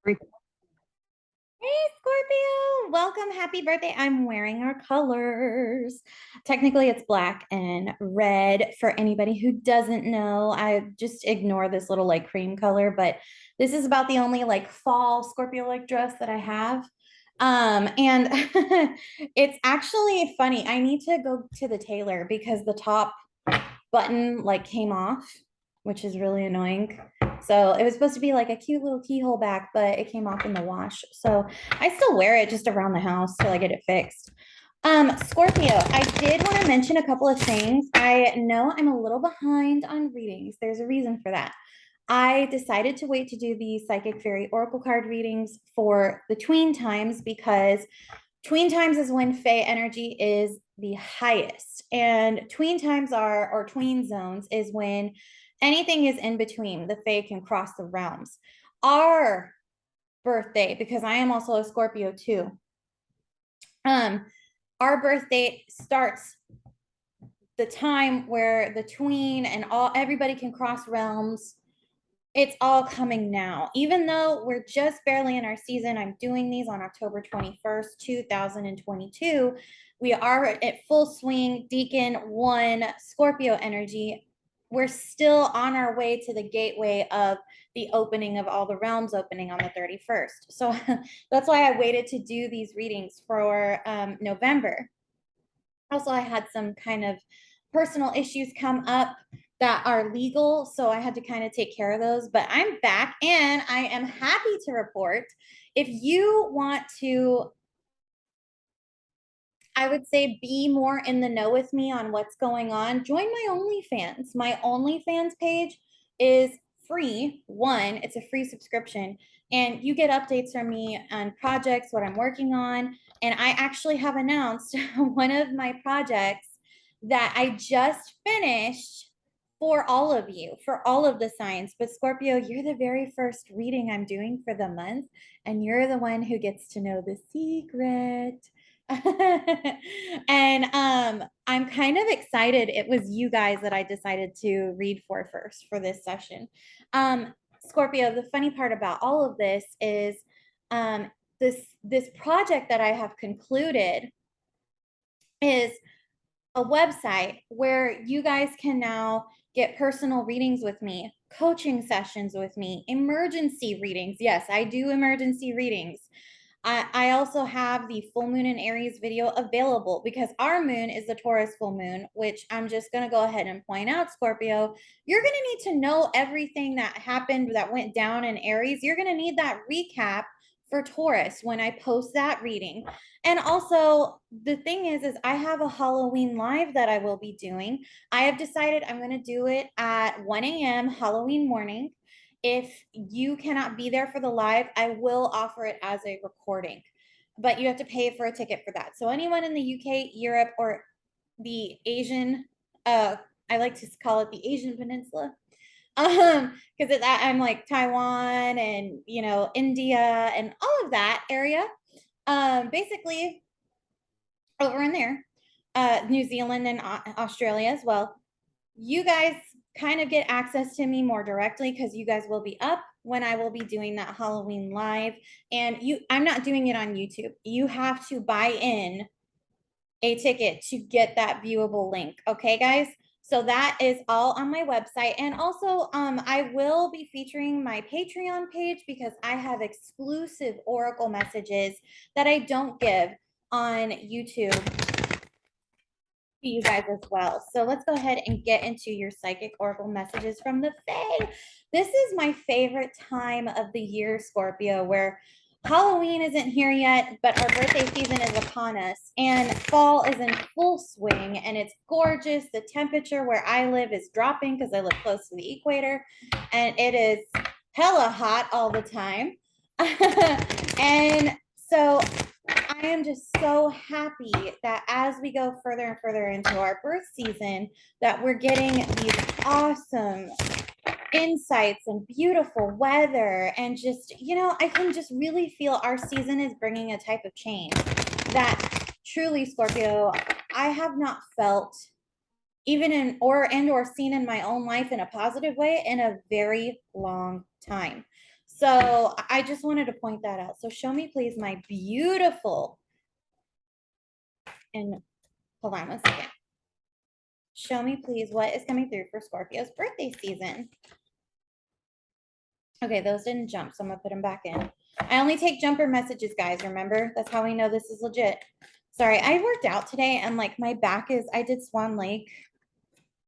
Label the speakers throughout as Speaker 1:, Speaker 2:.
Speaker 1: Hey,
Speaker 2: Hey, Scorpio, welcome. Happy birthday. I'm wearing our colors. Technically, it's black and red for anybody who doesn't know. I just ignore this little like cream color, but this is about the only like fall Scorpio like dress that I have. And it's actually funny. I need to go to the tailor because the top button like came off, which is really annoying. So it was supposed to be like a cute little keyhole back, but it came off in the wash. So I still wear it just around the house till I get it fixed. Scorpio, I did want to mention a couple of things. I know I'm a little behind on readings. There's a reason for that. I decided to wait to do the Psychic Fairy Oracle card readings for the tween times because tween times is when Fae energy is the highest. And tween times are, or tween zones, is when anything is in between. The Fae can cross the realms. Our birthday, because I am also a Scorpio too, um, our birth date starts the time where the tween and all everybody can cross realms. It's all coming now. Even though we're just barely in our season, I'm doing these on October 21st, 2022. We are at full swing, Deacon 1 Scorpio energy. We're still on our way to the gateway of the opening of all the realms opening on the 31st. So that's why I waited to do these readings for November. Also, I had some kind of personal issues come up that are legal, so I had to kind of take care of those. But I'm back and I am happy to report. If you want to, I would say, be more in the know with me on what's going on, join my OnlyFans. My OnlyFans page is free. One, it's a free subscription, and you get updates from me on projects, what I'm working on. And I actually have announced one of my projects that I just finished for all of you, for all of the signs. But Scorpio, you're the very first reading I'm doing for the month, and you're the one who gets to know the secret. And I'm kind of excited. It was you guys that I decided to read for first for this session. Scorpio, the funny part about all of this is um, this project that I have concluded is a website where you guys can now get personal readings with me, coaching sessions with me, emergency readings. Yes, I do emergency readings. I also have the full moon in Aries video available because our moon is the Taurus full moon, which I'm just going to go ahead and point out, Scorpio. You're going to need to know everything that happened that went down in Aries. You're going to need that recap for Taurus when I post that reading. And also, the thing is I have a Halloween live that I will be doing. I have decided I'm going to do it at 1 a.m. Halloween morning. If you cannot be there for the live, I will offer it as a recording, but you have to pay for a ticket for that. So anyone in the UK, Europe, or the Asian, I like to call it the Asian Peninsula, because I'm like Taiwan and India and all of that area, basically over in there, New Zealand and Australia as well. You guys kind of get access to me more directly because you guys will be up when I will be doing that Halloween live. And I'm not doing it on YouTube. You have to buy in a ticket to get that viewable link. Okay, guys? So that is all on my website. And also, I will be featuring my Patreon page because I have exclusive Oracle messages that I don't give on YouTube to you guys as well. So let's go ahead and get into your psychic oracle messages from the Fae. This is my favorite time of the year, Scorpio, where Halloween isn't here yet, but our birthday season is upon us, and fall is in full swing, and it's gorgeous. The temperature where I live is dropping because I live close to the equator, and it is hella hot all the time. And so I am just so happy that as we go further and further into our birth season, that we're getting these awesome insights and beautiful weather. And just, I can just really feel our season is bringing a type of change that truly, Scorpio, I have not felt even or seen in my own life in a positive way in a very long time. So I just wanted to point that out. So show me, please, my beautiful, and hold on one second. Show me, please, what is coming through for Scorpio's birthday season. Okay, those didn't jump, so I'm gonna put them back in. I only take jumper messages, guys. Remember, that's how we know this is legit. Sorry, I worked out today and like my back is, I did Swan Lake,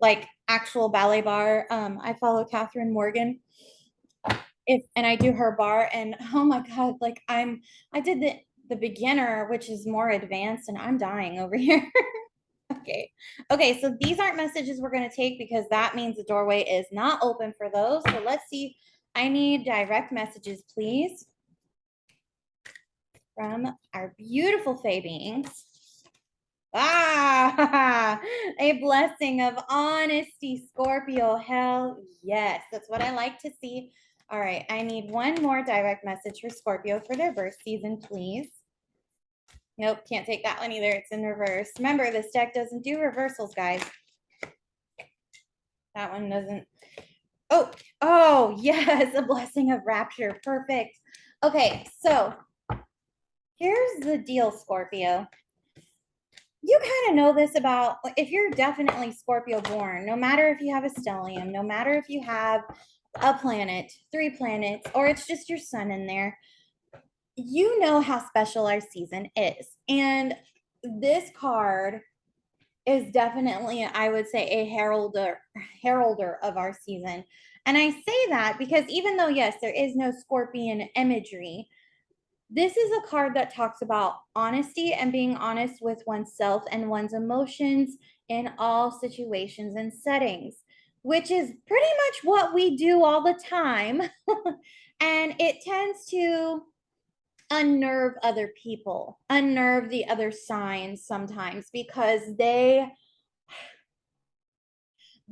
Speaker 2: like actual ballet bar. I follow Catherine Morgan. And I do her bar, and oh my God, like I did the beginner, which is more advanced, and I'm dying over here. Okay. Okay, so these aren't messages we're going to take because that means the doorway is not open for those. So let's see. I need direct messages, please, from our beautiful Fae beings. Ah, a blessing of honesty, Scorpio. Hell yes. That's what I like to see. All right, I need one more direct message for Scorpio for their birth season, please. Nope, can't take that one either. It's in reverse. Remember, this deck doesn't do reversals, guys. That one doesn't. Oh, yes, a blessing of rapture. Perfect. Okay, so here's the deal, Scorpio. You kind of know this about, if you're definitely Scorpio born, no matter if you have a stellium, no matter if you have a planet, 3 planets, or it's just your sun in there, you know how special our season is. And this card is definitely, I would say, a heralder of our season. And I say that because even though, yes, there is no scorpion imagery, this is a card that talks about honesty and being honest with oneself and one's emotions in all situations and settings, which is pretty much what we do all the time. And it tends to unnerve other people, unnerve the other signs sometimes because they're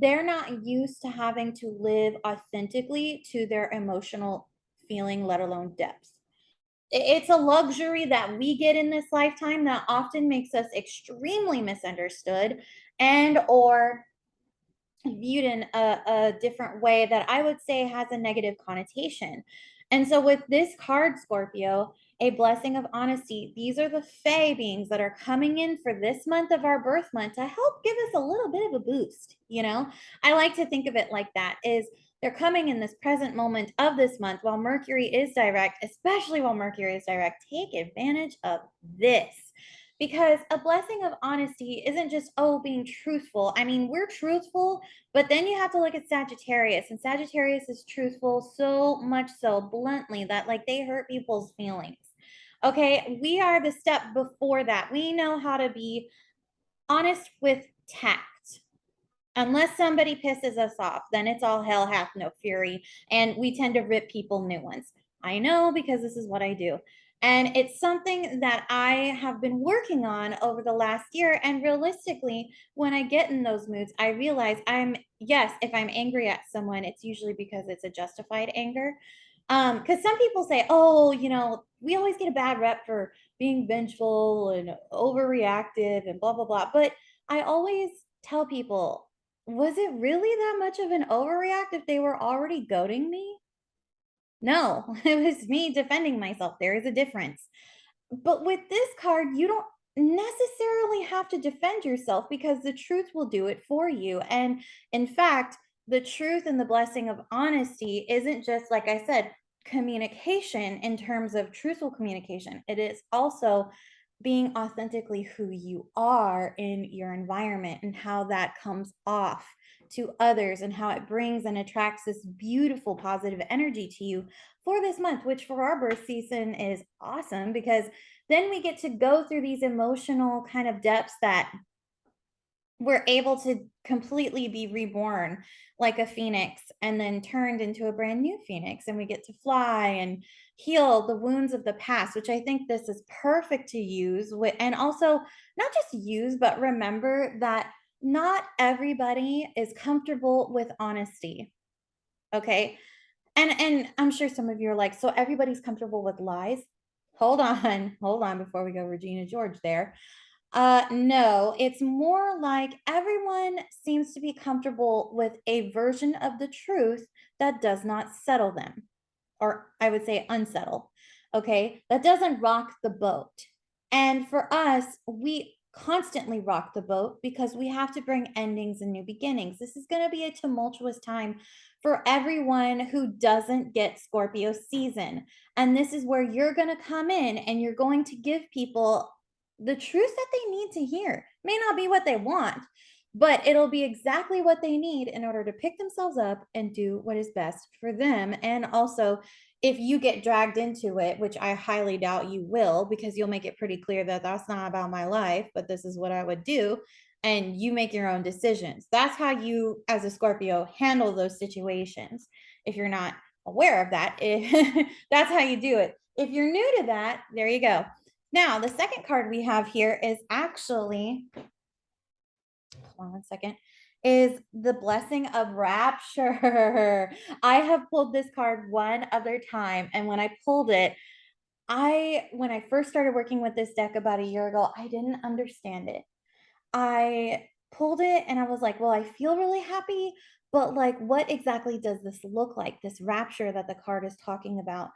Speaker 2: not used to having to live authentically to their emotional feeling, let alone depth. It's a luxury that we get in this lifetime that often makes us extremely misunderstood and or viewed in a different way that I would say has a negative connotation. And so with this card, Scorpio, a blessing of honesty, these are the Fae beings that are coming in for this month of our birth month to help give us a little bit of a boost. I like to think of it like that, is they're coming in this present moment of this month while Mercury is direct, especially while Mercury is direct. Take advantage of this, because a blessing of honesty isn't just, oh, being truthful. I mean, we're truthful, but then you have to look at Sagittarius, and Sagittarius is truthful so much so bluntly that like they hurt people's feelings. Okay, we are the step before that. We know how to be honest with tact. Unless somebody pisses us off, then it's all hell hath no fury, and we tend to rip people new ones. I know, because this is what I do. And it's something that I have been working on over the last year. And realistically, when I get in those moods, I realize yes, if I'm angry at someone, it's usually because it's a justified anger. Because some people say, oh, we always get a bad rep for being vengeful and overreactive and blah, blah, blah. But I always tell people, was it really that much of an overreact if they were already goading me? No, it was me defending myself. There is a difference. But with this card, you don't necessarily have to defend yourself because the truth will do it for you. And in fact, the truth and the blessing of honesty isn't just, like I said, communication in terms of truthful communication. It is also being authentically who you are in your environment and how that comes off to others and how it brings and attracts this beautiful positive energy to you for this month, which for our birth season is awesome because then we get to go through these emotional kind of depths that we're able to completely be reborn like a phoenix and then turned into a brand new phoenix, and we get to fly and heal the wounds of the past, which I think this is perfect to use with, and also not just use but remember that not everybody is comfortable with honesty. Okay, and I'm sure some of you are like, so everybody's comfortable with lies? Hold on before we go Regina George there. No, it's more like everyone seems to be comfortable with a version of the truth that does not settle them. or I would say unsettle. Okay. That doesn't rock the boat. And for us, we constantly rock the boat because we have to bring endings and new beginnings. This is going to be a tumultuous time for everyone who doesn't get Scorpio season. And this is where you're going to come in and you're going to give people the truth that they need to hear. May not be what they want, but it'll be exactly what they need in order to pick themselves up and do what is best for them. And also, if you get dragged into it, which I highly doubt you will, because you'll make it pretty clear that that's not about my life, but this is what I would do. And you make your own decisions. That's how you, as a Scorpio, handle those situations. If you're not aware of that, that's how you do it. If you're new to that, there you go. Now, the second card we have here is actually, hold on one second, is the blessing of rapture. I have pulled this card one other time, and when I pulled it, when I first started working with this deck about a year ago, I didn't understand it. I pulled it and I was like, well, I feel really happy, but like, what exactly does this look like? This rapture that the card is talking about.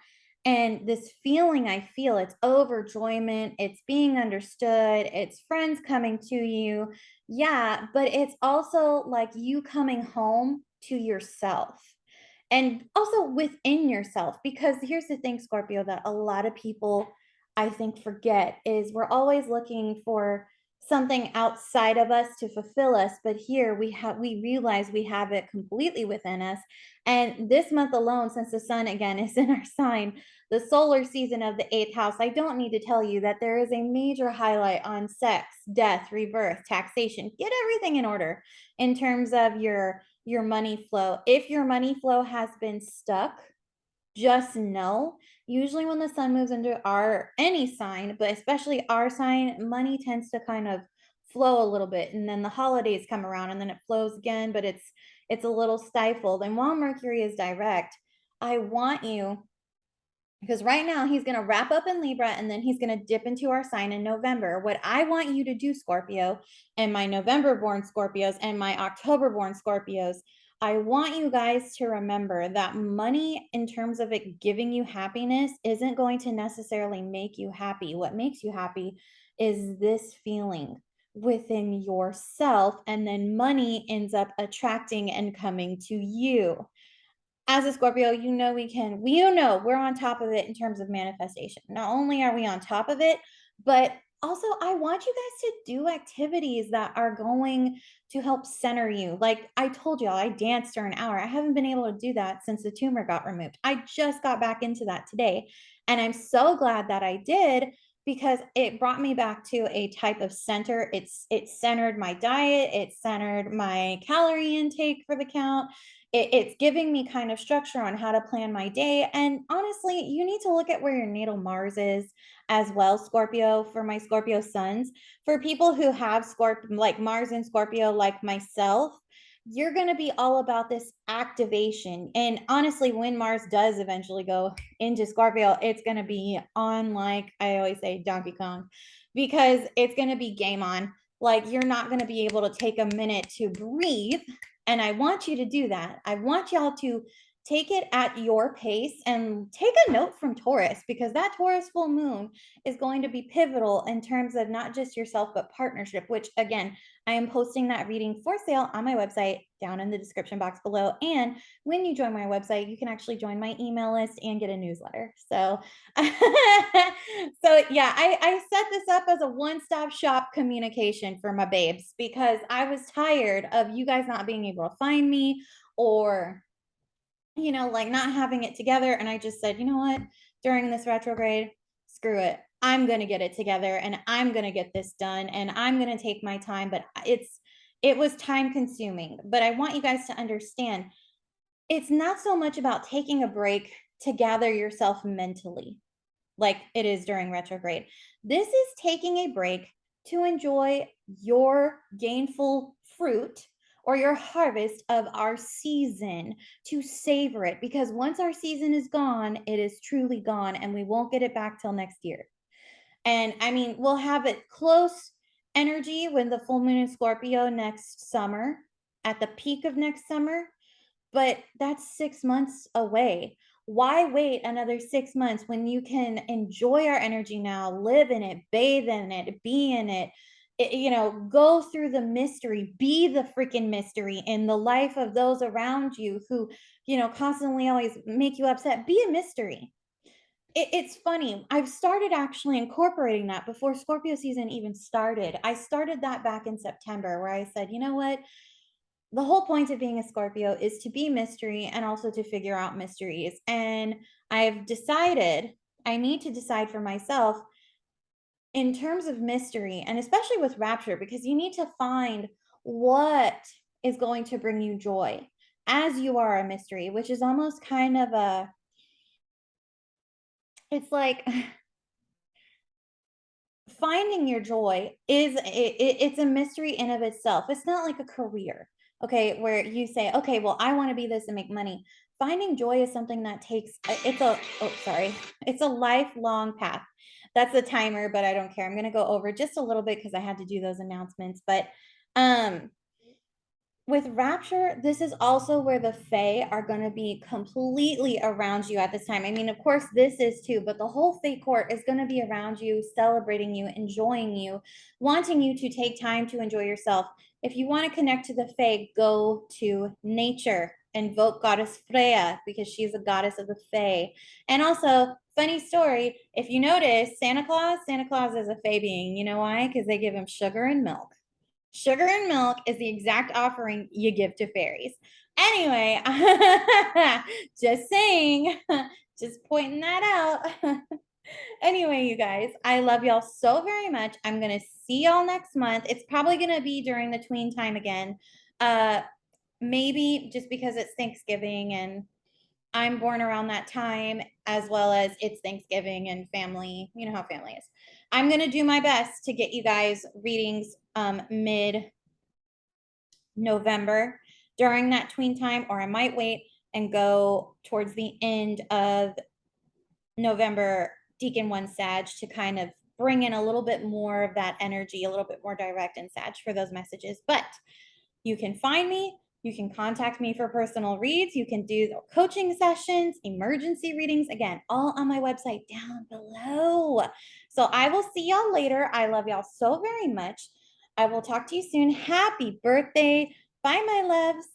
Speaker 2: And this feeling I feel, it's overjoyment, it's being understood, it's friends coming to you. Yeah, but it's also like you coming home to yourself and also within yourself. Because here's the thing, Scorpio, that a lot of people I think forget is we're always looking for something outside of us to fulfill us, but here we realize we have it completely within us. And this month alone, since the sun again is in our sign, the solar season of the 8th house, I don't need to tell you that there is a major highlight on sex, death, rebirth, taxation. Get everything in order in terms of your money flow. If your money flow has been stuck, just know, usually when the sun moves into any sign, but especially our sign, money tends to kind of flow a little bit, and then the holidays come around and then it flows again, but it's a little stifled. And while Mercury is direct, I want you, because right now he's going to wrap up in Libra and then he's going to dip into our sign in November. What I want you to do, Scorpio, and my November born Scorpios and my October born Scorpios, I want you guys to remember that money, in terms of it giving you happiness, isn't going to necessarily make you happy. What makes you happy is this feeling within yourself, and then money ends up attracting and coming to you. As a Scorpio, we're on top of it in terms of manifestation. Not only are we on top of it, but also I want you guys to do activities that are going to help center you. Like I told y'all, I danced for an hour. I haven't been able to do that since the tumor got removed. I just got back into that today. And I'm so glad that I did, because it brought me back to a type of center. It centered my diet, it centered my calorie intake for the count. It's giving me kind of structure on how to plan my day. And honestly, you need to look at where your natal Mars is as well, Scorpio, for my Scorpio sons. For people who have like Mars and Scorpio, like myself, you're going to be all about this activation. And honestly, when Mars does eventually go into Scorpio, it's going to be on, like I always say, Donkey Kong, because it's going to be game on. Like you're not going to be able to take a minute to breathe, and I want you to do that. I want y'all to take it at your pace and take a note from Taurus, because that Taurus full moon is going to be pivotal in terms of not just yourself, but partnership, which again, I am posting that reading for sale on my website down in the description box below. And when you join my website, you can actually join my email list and get a newsletter. So, so yeah, I set this up as a one-stop shop communication for my babes, because I was tired of you guys not being able to find me, or like not having it together. And I just said, you know what, during this retrograde, screw it. I'm going to get it together and I'm going to get this done and I'm going to take my time. But it was time consuming. But I want you guys to understand, it's not so much about taking a break to gather yourself mentally like it is during retrograde. This is taking a break to enjoy your gainful fruit or your harvest of our season, to savor it, because once our season is gone, it is truly gone and we won't get it back till next year. And I mean, we'll have it close energy when the full moon in Scorpio next summer, at the peak of next summer, but that's 6 months away. Why wait another 6 months when you can enjoy our energy now, live in it, bathe in it, be in it, go through the mystery, be the freaking mystery in the life of those around you who, constantly always make you upset. Be a mystery. It's funny. I've started actually incorporating that before Scorpio season even started. I started that back in September where I said, you know what? The whole point of being a Scorpio is to be mystery and also to figure out mysteries. And I've decided I need to decide for myself in terms of mystery, and especially with rapture, because you need to find what is going to bring you joy as you are a mystery, which is almost kind of it's like finding your joy it's a mystery in of itself. It's not like a career, okay, where you say, okay, well, I want to be this and make money. Finding joy is something that takes it's a lifelong path. That's a timer, but I don't care. I'm going to go over just a little bit because I had to do those announcements. But um with rapture, this is also where the fae are going to be completely around you at this time. I mean, of course, this is too, but the whole fae court is going to be around you, celebrating you, enjoying you, wanting you to take time to enjoy yourself. If you want to connect to the fae, go to nature, invoke goddess Freya because she's a goddess of the fae. And also, funny story, if you notice, Santa Claus is a fae being. You know why? Because they give him sugar and milk. Sugar and milk is the exact offering you give to fairies. Anyway, just saying, just pointing that out. Anyway, you guys, I love y'all so very much. I'm going to see y'all next month. It's probably going to be during the tween time again. Uh, Maybe just because it's Thanksgiving and I'm born around that time, as well as it's Thanksgiving and family. You know how family is. I'm going to do my best to get you guys readings mid November during that tween time, or I might wait and go towards the end of November, Deacon 1 Sag, to kind of bring in a little bit more of that energy, a little bit more direct in Sag for those messages. But you can find me. You can contact me for personal reads. You can do coaching sessions, emergency readings, again, all on my website down below. So I will see y'all later. I love y'all so very much. I will talk to you soon. Happy birthday. Bye, my loves.